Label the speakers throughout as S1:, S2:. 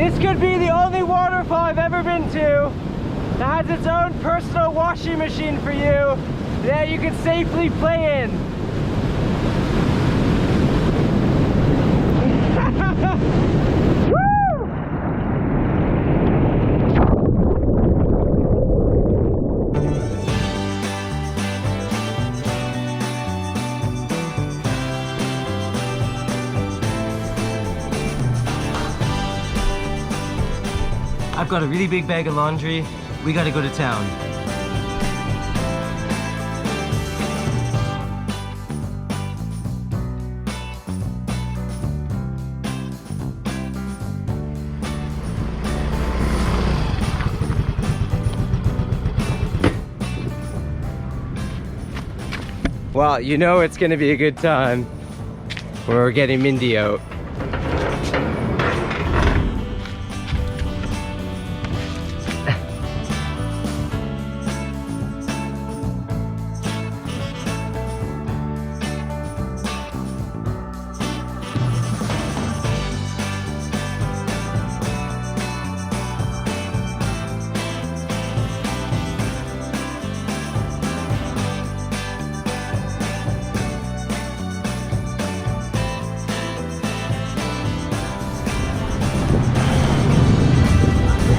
S1: This could be the only waterfall I've ever been to that has its own personal washing machine for you that you can safely play in. I've got a really big bag of laundry. We gotta go to town. Well, you know it's gonna be a good time when we're getting Mindy out.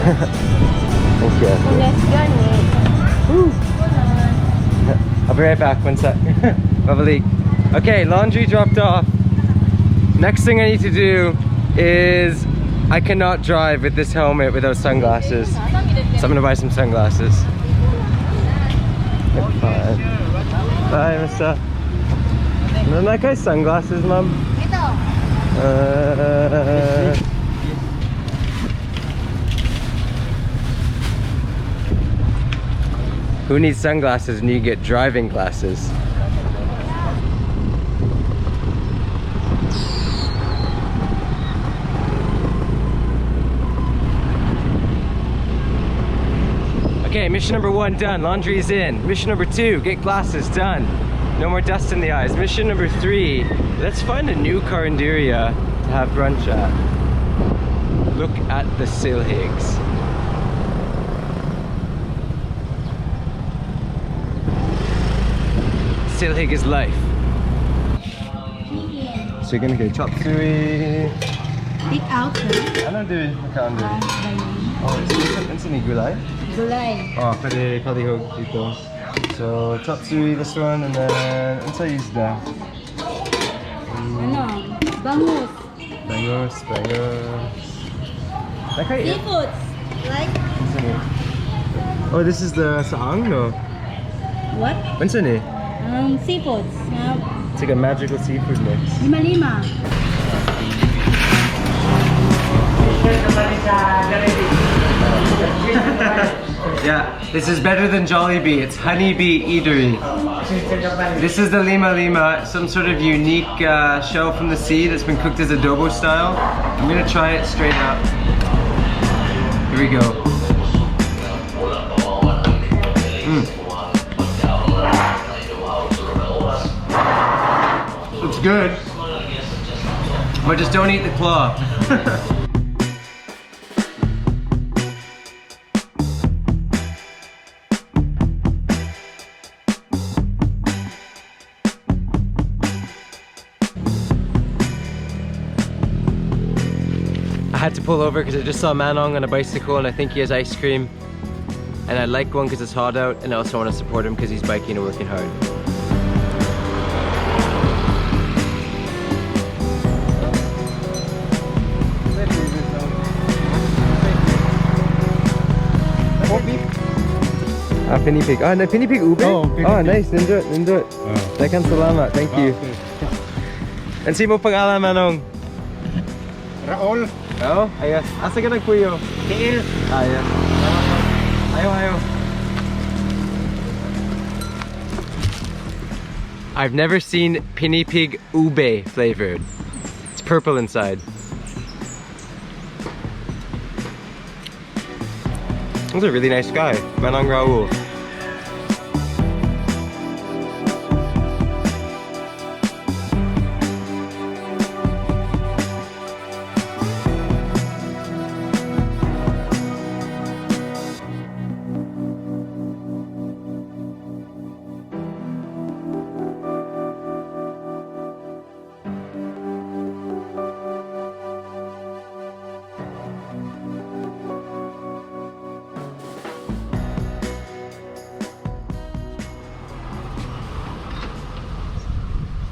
S1: Thank you.
S2: Let's go, Nick.
S1: I'll be right back, one sec. Babalik. Okay, laundry dropped off. Next thing I need to do is I cannot drive with this helmet without sunglasses. So I'm gonna buy some sunglasses. Fine. Bye, mister. Don't like my sunglasses, Mom? Who needs sunglasses when you get driving glasses? Okay, mission number 1 done. Laundry is in. Mission number 2, get glasses done. No more dust in the eyes. Mission number 3, let's find a new Carinderia to have brunch at. Look at the Silhigs. Silhig is life. So you're gonna get chop suey.
S2: Take out, sir.
S1: Ano do makando? Oh, it's any gulay?
S2: Gulay.
S1: Oh, pwede palihog dito. So chop suey, this one, and then ano is the?
S2: Ano? Bangus.
S1: Bangos. Okay.
S2: Seafoods. Like?
S1: Oh, this is the saang, no?
S2: What?
S1: What's in it?
S2: Seafoods.
S1: It's like a magical seafood mix.
S2: 5-5.
S1: Yeah, this is better than Jollibee. It's Honeybee Eatery. This is the lima lima, some sort of unique shell from the sea that's been cooked as adobo style. I'm gonna try it straight up. Here we go. It's good, but just don't eat the claw. I had to pull over because I just saw Manong on a bicycle and I think he has ice cream. And I like one because it's hot out, and I also want to support him because he's biking and working hard. Pinipig. Ah, pinipig ube?
S3: Oh, pinipig.
S1: Nice. Nindut. Daghang salamat. Thank you. And si mo pangalan, Manong?
S3: Raul.
S1: Oh, ayos. Asa ka nagpuyo?
S3: Tiil.
S1: Ayos. Ayaw. I've never seen pinipig ube flavored. It's purple inside. He's a really nice guy, Manong Raul.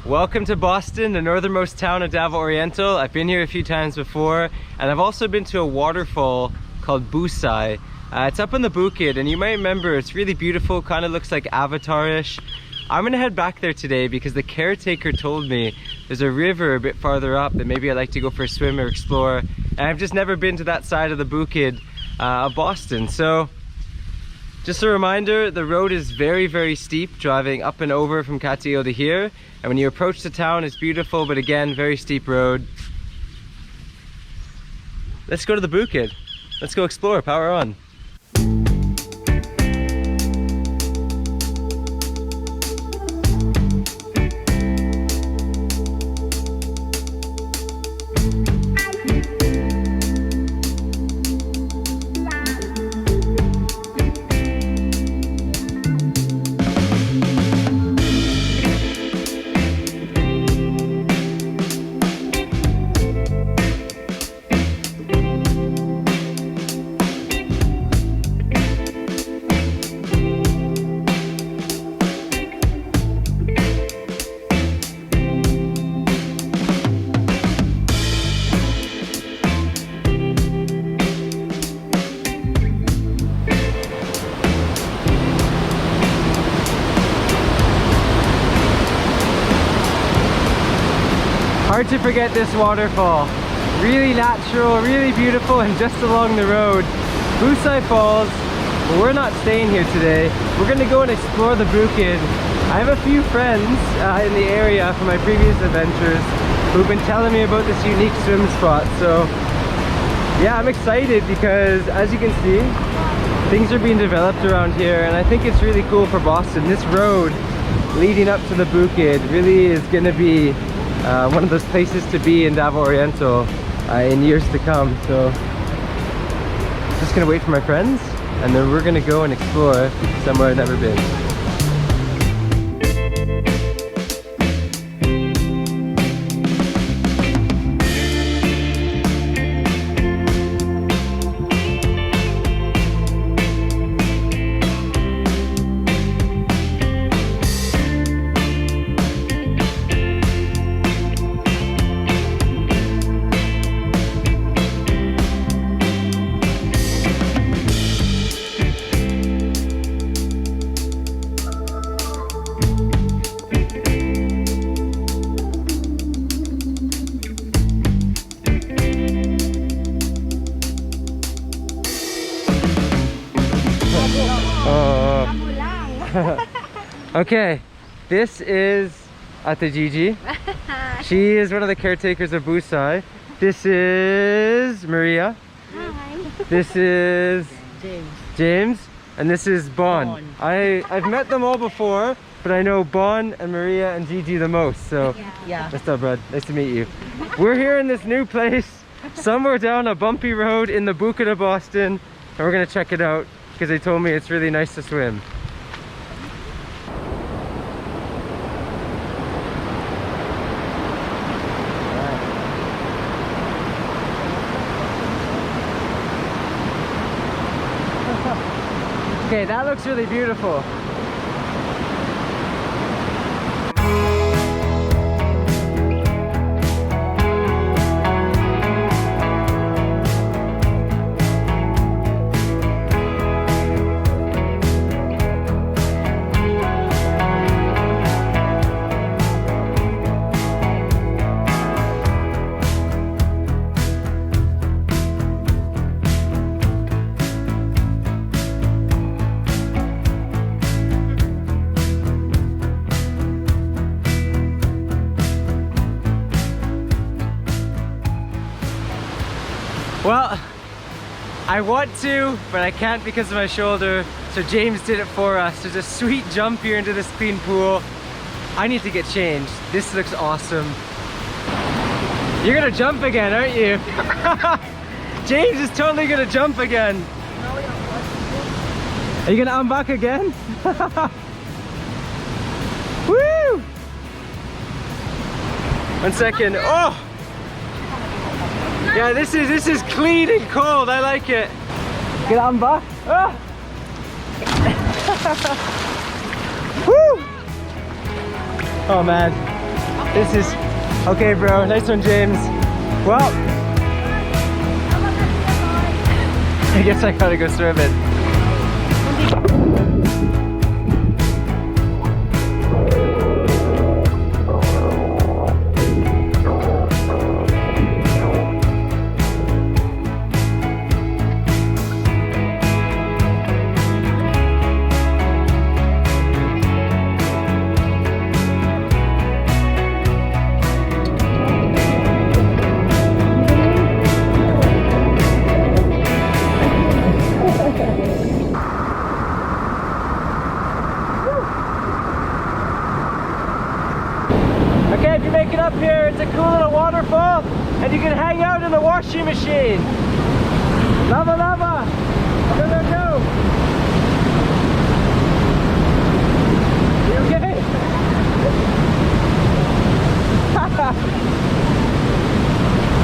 S1: Welcome to Boston, the northernmost town of Davao Oriental. I've been here a few times before, and I've also been to a waterfall called Busay. It's up on the Bukid, and you might remember it's really beautiful, kind of looks like Avatar-ish. I'm gonna head back there today because the caretaker told me there's a river a bit farther up that maybe I'd like to go for a swim or explore. And I've just never been to that side of the Bukid of Boston. So just a reminder, the road is very, very steep, driving up and over from Catio to here. And when you approach the town, it's beautiful, but again, very steep road. Let's go to the Bukid. Let's go explore, power on. Hard to forget this waterfall. Really natural, really beautiful, and just along the road. Busay Falls, but we're not staying here today. We're gonna go and explore the Bukid. I have a few friends in the area from my previous adventures who've been telling me about this unique swim spot. So yeah, I'm excited because as you can see, things are being developed around here, and I think it's really cool for Boston. This road leading up to the Bukid really is gonna be one of those places to be in Davao Oriental in years to come. So just gonna wait for my friends, and then we're gonna go and explore somewhere I've never been. Okay, this is Ate Gigi. She is one of the caretakers of Busay. This is Maria.
S2: Hi.
S1: This is
S4: James.
S1: James. And this is Bon. I've met them all before, but I know Bon and Maria and Gigi the most. So,
S4: Yeah.
S1: what's up, bud? Nice to meet you. We're here in this new place, somewhere down a bumpy road in the Bukid of Boston, and we're gonna check it out because they told me it's really nice to swim. Okay, that looks really beautiful. Well, I want to, but I can't because of my shoulder, so James did it for us. There's a sweet jump here into this clean pool. I need to get changed. This looks awesome. You're gonna jump again, aren't you? James is totally gonna jump again. Are you gonna unbuck again? Woo! 1 second. Oh! Yeah, this is clean and cold. I like it. Get on, Buck. Ah! Woo! Oh man. This is okay, bro. Nice one, James. Well, I guess I gotta go swimming. Okay, if you make it up here, it's a cool little waterfall, and you can hang out in the washing machine. Lava, lava! Go, go, go! You okay?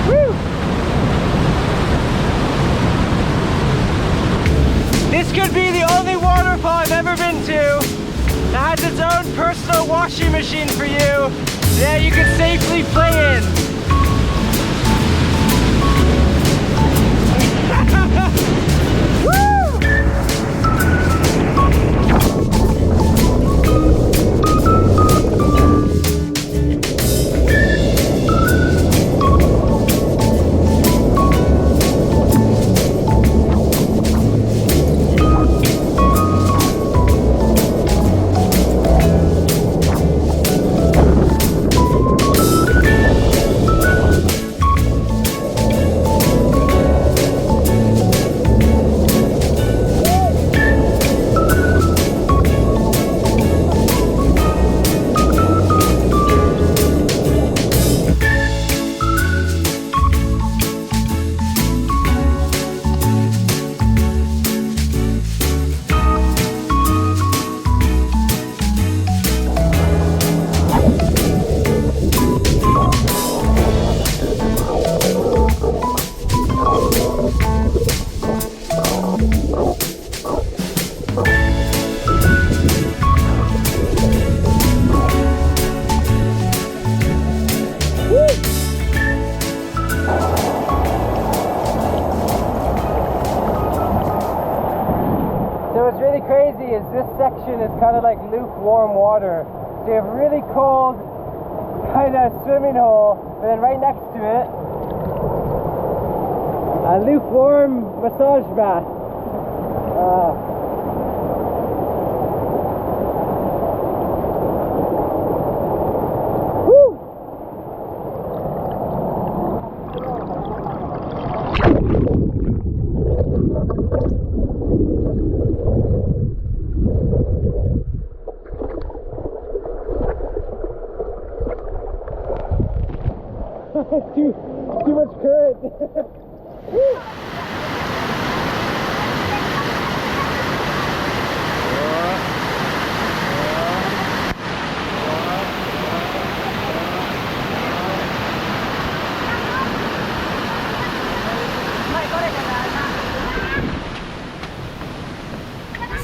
S1: Woo! This could be the only waterfall I've ever been to that has its own personal washing machine for you that you can safely play in. Woo! So what's really crazy is this section is kind of like lukewarm water. So you have really cold kind of swimming hole, but then right next to it, a lukewarm massage bath. Woo! too much current.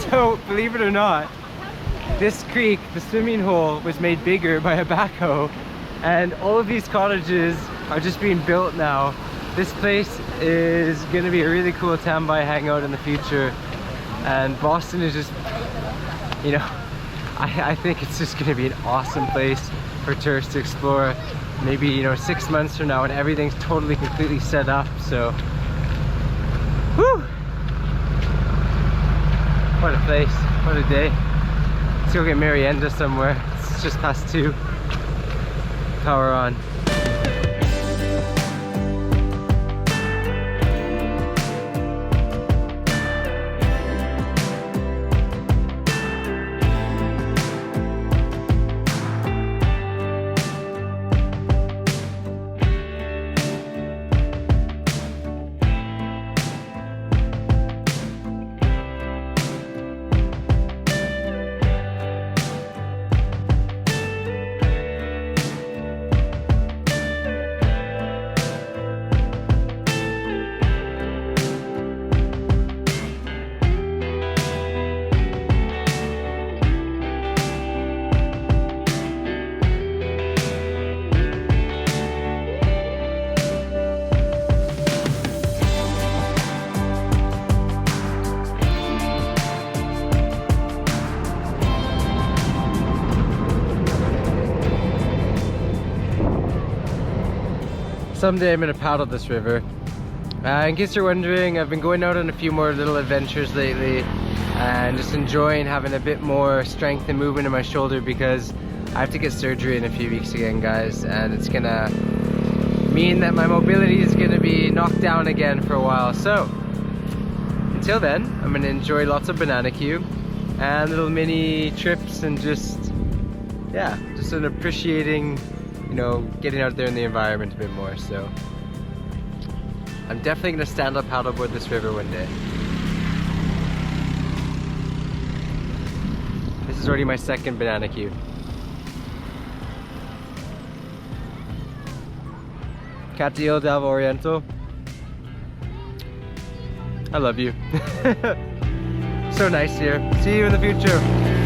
S1: So, believe it or not, this creek, the swimming hole, was made bigger by a backhoe, and all of these cottages are just being built now. This place is going to be a really cool standby hangout in the future, and Boston is just, you know, I think it's just going to be an awesome place for tourists to explore. Maybe, you know, 6 months from now when everything's totally completely set up. So, whew! What a place, what a day. Let's go get merienda somewhere. It's just past 2. Power on. someday I'm gonna paddle this river. In case you're wondering, I've been going out on a few more little adventures lately and just enjoying having a bit more strength and movement in my shoulder because I have to get surgery in a few weeks again, guys, and it's gonna mean that my mobility is gonna be knocked down again for a while. So until then, I'm gonna enjoy lots of banana Q and little mini trips and just, yeah, just an appreciating, you know, getting out there in the environment a bit more. So I'm definitely gonna stand up paddleboard this river one day. This is already my second banana Q. Boston Davao Oriental. I love you. So nice here. See you in the future.